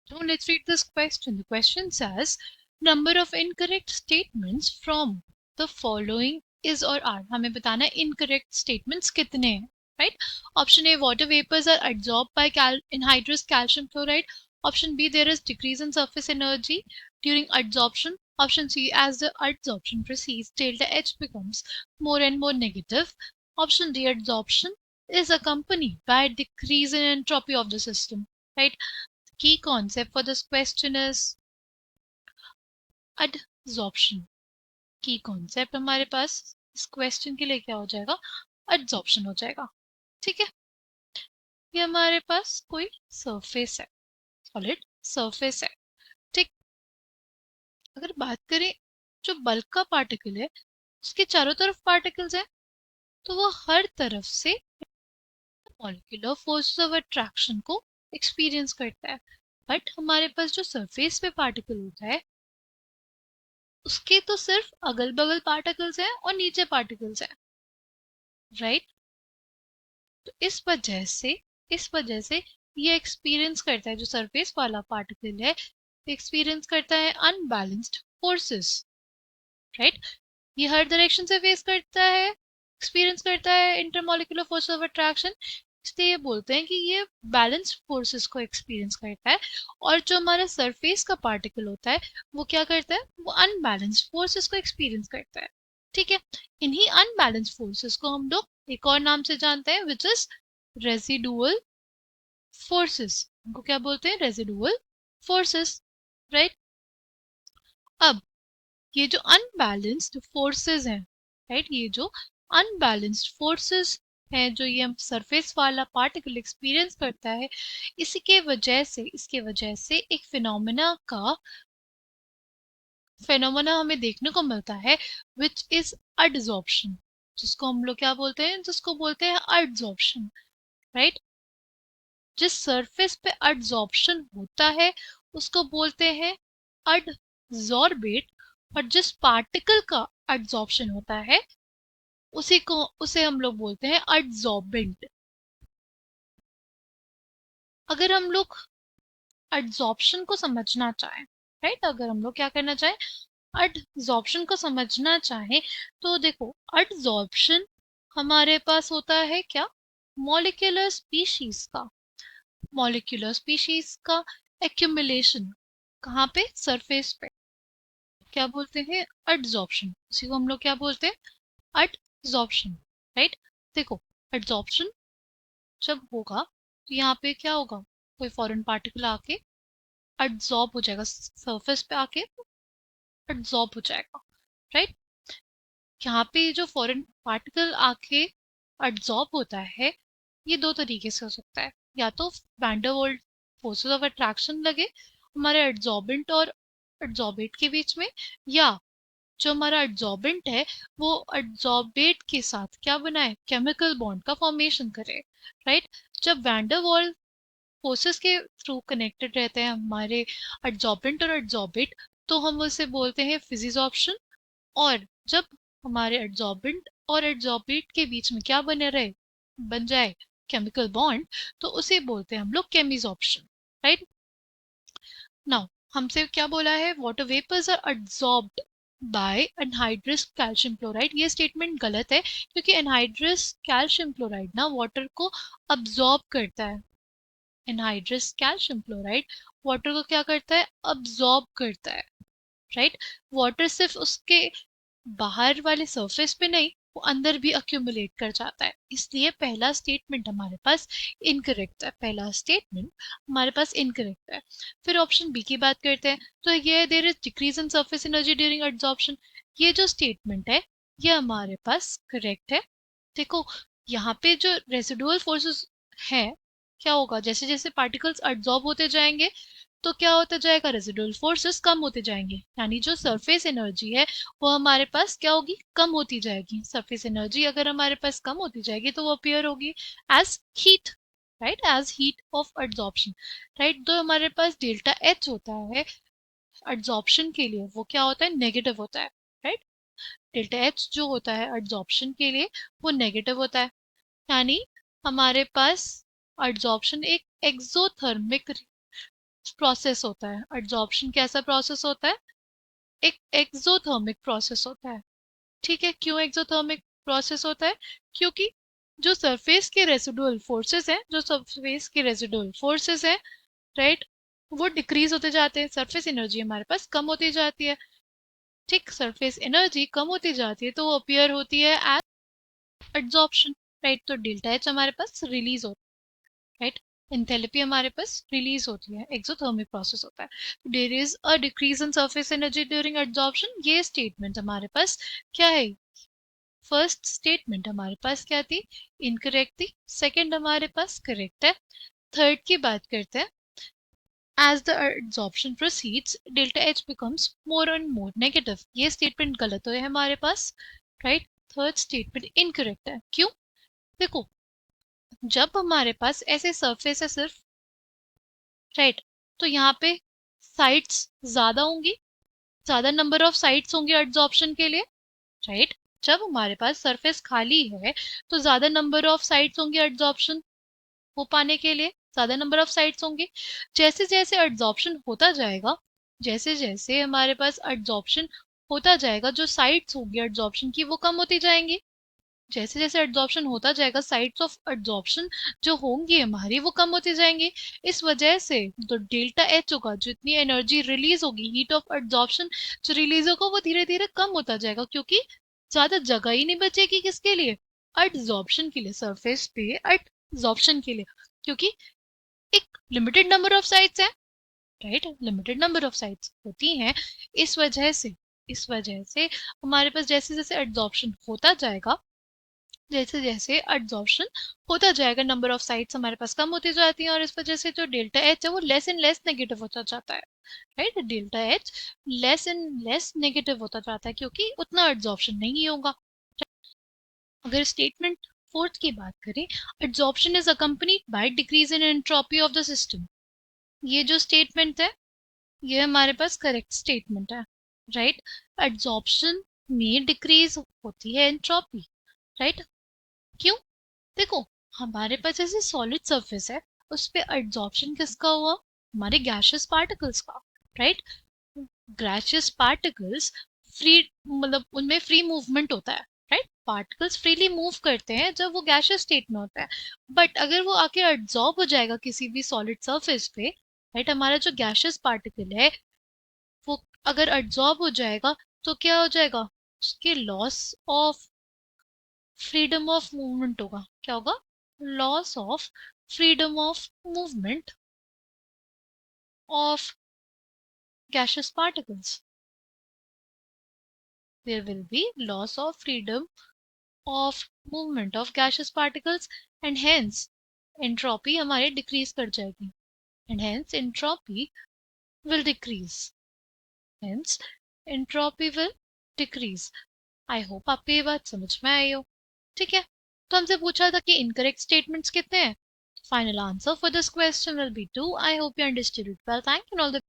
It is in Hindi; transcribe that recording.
Now let's read this question. The question says number of incorrect statements from the following is or are. हमें बताना है incorrect statements कितने हैं, right? Option A, water vapors are absorbed by anhydrous calcium chloride. Option B, there is decrease in surface energy during adsorption. Option C, as the adsorption proceeds, delta H becomes more and more negative. Option D, adsorption is accompanied by decrease in entropy of the system, right? Key concept for this question is adsorption. की कॉन्सेप्ट हमारे पास इस क्वेश्चन के लिए क्या हो जाएगा, एड्सॉर्प्शन हो जाएगा। ठीक है, ये हमारे पास कोई सरफेस है, सॉलिड सरफेस है। ठीक, अगर बात करें जो बल्क का पार्टिकल है उसके चारों तरफ पार्टिकल्स हैं तो वो हर तरफ से मॉलिक्यूलर फोर्सेस ऑफ अट्रैक्शन को एक्सपीरियंस करता है। बट हमारे पास जो सरफेस पे पार्टिकल होता है उसके तो सिर्फ अगल बगल पार्टिकल्स हैं और नीचे पार्टिकल्स हैं, राइट? तो इस वजह से ये एक्सपीरियंस करता है, जो सरफेस वाला पार्टिकल है एक्सपीरियंस करता है अनबैलेंस्ड फोर्सेस, राइट? ये हर डायरेक्शन से फेस करता है, एक्सपीरियंस करता है इंटरमॉलिक्यूलर फोर्स ऑफ अट्रैक्शन, इसलिए ये बोलते हैं कि ये बैलेंस्ड फोर्सेस को एक्सपीरियंस करता है। और जो हमारा सरफेस का पार्टिकल होता है वो क्या करता है, वो अनबैलेंस्ड फोर्सेस को एक्सपीरियंस करता है। ठीक है, इन्हीं अनबैलेंस्ड फोर्सेस को हम लोग एक और नाम से जानते हैं विच इज रेसिडुअल फोर्सेस। उनको क्या बोलते हैं, रेसिडुअल फोर्सेस, राइट? अब ये जो अनबैलेंस्ड फोर्सेस हैं, राइट, ये जो अनबैलेंस्ड फोर्सेस हैं जो ये सरफेस वाला पार्टिकल एक्सपीरियंस करता है, इसके वजह से एक फिनोमेना हमें देखने को मिलता है विच इज एडसॉर्प्शन, जिसको हम लोग क्या बोलते हैं, जिसको बोलते हैं एडसॉर्प्शन, राइट? जिस सरफेस पे एडसॉर्प्शन होता है उसको बोलते हैं एडसॉर्बेट, और जिस पार्टिकल का एडसॉर्प्शन होता है उसे हम लोग बोलते हैं एडसॉर्बेंट। अगर हम लोग एडसॉर्प्शन को समझना चाहें, राइट, अगर हम लोग क्या करना चाहें, एडसॉर्प्शन को समझना चाहें, तो देखो एडसॉर्प्शन हमारे पास होता है क्या, मॉलिक्यूलर स्पीशीज का एक्यूमुलेशन। कहाँ पे, सरफेस पे, क्या बोलते हैं, एडसॉर्प्शन। उसी को हम लोग क्या बोलते हैं, एडसॉर्प्शन, राइट? देखो एडसॉर्प्शन जब होगा तो यहाँ पे क्या होगा, कोई फॉरेन पार्टिकल आके एडसॉर्ब हो जाएगा, सरफेस पे आके एडसॉर्ब हो जाएगा, राइट? यहाँ पे जो फॉरेन पार्टिकल आके एडसॉर्ब होता है ये दो तरीके से हो सकता है, या तो van der Waals forces of attraction लगे हमारे एडसॉर्बेंट और एडसॉर्बेट के बीच में, या जो हमारा एडसॉर्बेंट है वो एडसॉर्बेट के साथ क्या बनाए, केमिकल बॉन्ड का फॉर्मेशन करे, राइट? जब वैन डर वाल फोर्सेस के थ्रू कनेक्टेड रहते हैं हमारे एडसॉर्बेंट और एडसॉर्बेट तो हम उसे बोलते हैं फिजिसॉर्प्शन। और जब हमारे एडसॉर्बेंट और एडसॉर्बेट के बीच में क्या बन जाए केमिकल बॉन्ड, तो उसे बोलते हैं हम लोग केमिसॉर्प्शन, राइट? नाउ हमसे क्या बोला है, water vapours are adsorbed by anhydrous calcium chloride. ये स्टेटमेंट गलत है क्योंकि एनहाइड्रस कैल्शियम क्लोराइड ना वाटर को अब्जॉर्ब करता है। एनहाइड्रस कैल्शियम क्लोराइड वाटर को क्या करता है, अब्जॉर्ब करता है, राइट? वाटर सिर्फ उसके बाहर वाले सरफेस पे नहीं, वो अंदर भी अक्यूमुलेट कर जाता है, इसलिए पहला स्टेटमेंट हमारे पास इनकरेक्ट है, फिर ऑप्शन बी की बात करते हैं, तो ये there is decrease in surface energy during adsorption. ये जो स्टेटमेंट है ये हमारे पास करेक्ट है। देखो यहाँ पे जो रेसिडुअल फोर्सेस है, क्या होगा, जैसे जैसे पार्टिकल्स एडसॉर्ब होते जाएंगे तो क्या होता जाएगा, रेसिडुअल फोर्सेस कम होते जाएंगे, यानी जो सरफेस एनर्जी है वो हमारे पास क्या होगी, कम होती जाएगी। सरफेस एनर्जी अगर हमारे पास कम होती जाएगी तो वो अपीयर होगी as heat, right, as heat of adsorption, right? तो हमारे पास डेल्टा एच होता है एड्सॉर्प्शन के लिए, वो क्या होता है, नेगेटिव होता है, राइट? डेल्टा एच जो होता है एड्सॉर्प्शन के लिए वो नेगेटिव होता है, यानी हमारे पास एड्सॉर्प्शन एक एक्सोथर्मिक प्रोसेस होता है। एड्जॉर्प्शन कैसा प्रोसेस होता है? एक एक्सोथर्मिक प्रोसेस होता है। ठीक है, क्यों एक्सोथर्मिक प्रोसेस होता है? क्योंकि जो सरफेस के रेसिडुअल फोर्सेस हैं, जो सरफेस के रेसिडुअल फोर्सेस हैं, राइट, वो डिक्रीज होते जाते हैं, सरफेस एनर्जी हमारे पास कम होती जाती है। ठीक, सरफेस एनर्जी कम होती जाती है तो वो अपीयर होती है एज एड्जॉर्प्शन, राइट। तो डेल्टा एच हमारे पास रिलीज होता है, राइट। एंथैल्पी हमारे पास रिलीज होती है, एक्सोथर्मिक प्रोसेस होता है। There is a decrease in surface energy during adsorption. ये स्टेटमेंट हमारे पास क्या है? फर्स्ट स्टेटमेंट हमारे पास क्या थी? इनकरेक्ट थी। सेकंड हमारे पास करेक्ट है। थर्ड की बात करते हैं। As the absorption proceeds, delta H becomes more and more negative. ये स्टेटमेंट गलत है हमारे पास, राइट। थर्ड स्टेटमेंट इनकरेक्ट है। क्यों? देखो, जब हमारे पास ऐसे सरफेस है सिर्फ, राइट, तो यहाँ पे साइड्स ज्यादा होंगी, ज्यादा नंबर ऑफ साइड्स होंगे एड्जॉर्प्शन के लिए, राइट। जब हमारे पास सरफेस खाली है तो ज्यादा नंबर ऑफ साइड्स होंगे एड्जॉर्प्शन हो पाने के लिए, ज्यादा नंबर ऑफ साइट्स होंगी। जैसे जैसे एड्जॉर्प्शन होता जाएगा, जैसे जैसे हमारे पास एड्जॉर्प्शन होता जाएगा, जो साइट्स होंगी एड्जॉर्प्शन की वो कम होती जाएंगी। जैसे जैसे एड्जॉर्प्शन होता जाएगा, साइट्स ऑफ एड्जॉर्प्शन जो होंगी हमारी वो कम होती जाएंगी। इस वजह से जो डेल्टा एच होगा, जितनी एनर्जी रिलीज होगी, हीट ऑफ एड्जॉर्प्शन जो रिलीज होगा, वो धीरे धीरे कम होता जाएगा, क्योंकि ज्यादा जगह ही नहीं बचेगी किसके लिए? एड्जॉर्प्शन के लिए, सरफेस पे एड्जॉर्प्शन के लिए, क्योंकि एक लिमिटेड नंबर ऑफ साइट्स है, right, limited number of sites होती हैं। इस वजह से हमारे पास जैसे जैसे एड्जॉर्प्शन होता जाएगा, जैसे जैसे एड्जॉर्प्शन होता जाएगा, नंबर ऑफ साइट्स हमारे पास कम होती जाती हैं, और इस वजह से जो डेल्टा एच है वो लेस एंड लेस नेगेटिव होता जाता है, right. Delta H less and less negative होता जाता है क्योंकि उतना एड्जॉर्प्शन नहीं होगा। अगर स्टेटमेंट फोर्थ की बात करें, adsorption is accompanied by decrease in entropy of the system. ये जो स्टेटमेंट है ये हमारे पास करेक्ट स्टेटमेंट है, राइट। एड्जॉर्प्शन में डिक्रीज होती है एंट्रोपी, राइट। क्यों? देखो, हमारे पास जैसे सॉलिड सरफेस है, उस पे एड्जॉर्प्शन किसका हुआ? हमारे गैशियस पार्टिकल्स का, राइट। गैशियस पार्टिकल्स फ्री, मतलब उनमें फ्री मूवमेंट होता है, राइट। पार्टिकल्स फ्रीली मूव करते हैं जब वो गैशियस स्टेट में होता है। बट अगर वो आके एब्जॉर्ब हो जाएगा किसी भी सॉलिड सरफेस पे, राइट, हमारा जो गैशियस पार्टिकल है वो अगर एब्जॉर्ब हो जाएगा तो क्या हो जाएगा? उसके loss of freedom of movement होगा। क्या होगा? Loss of freedom of movement of gaseous particles. There will be loss of freedom of movement of gaseous particles and hence entropy हमारी decrease कर जाएगी, and hence entropy will decrease. Hence entropy will decrease. I hope आपको ये बात समझ में आई हो। ठीक है, तो हमसे पूछा था कि incorrect statements कितने हैं। Final answer for this question will be 2. I hope you understood it well. Thank you and all the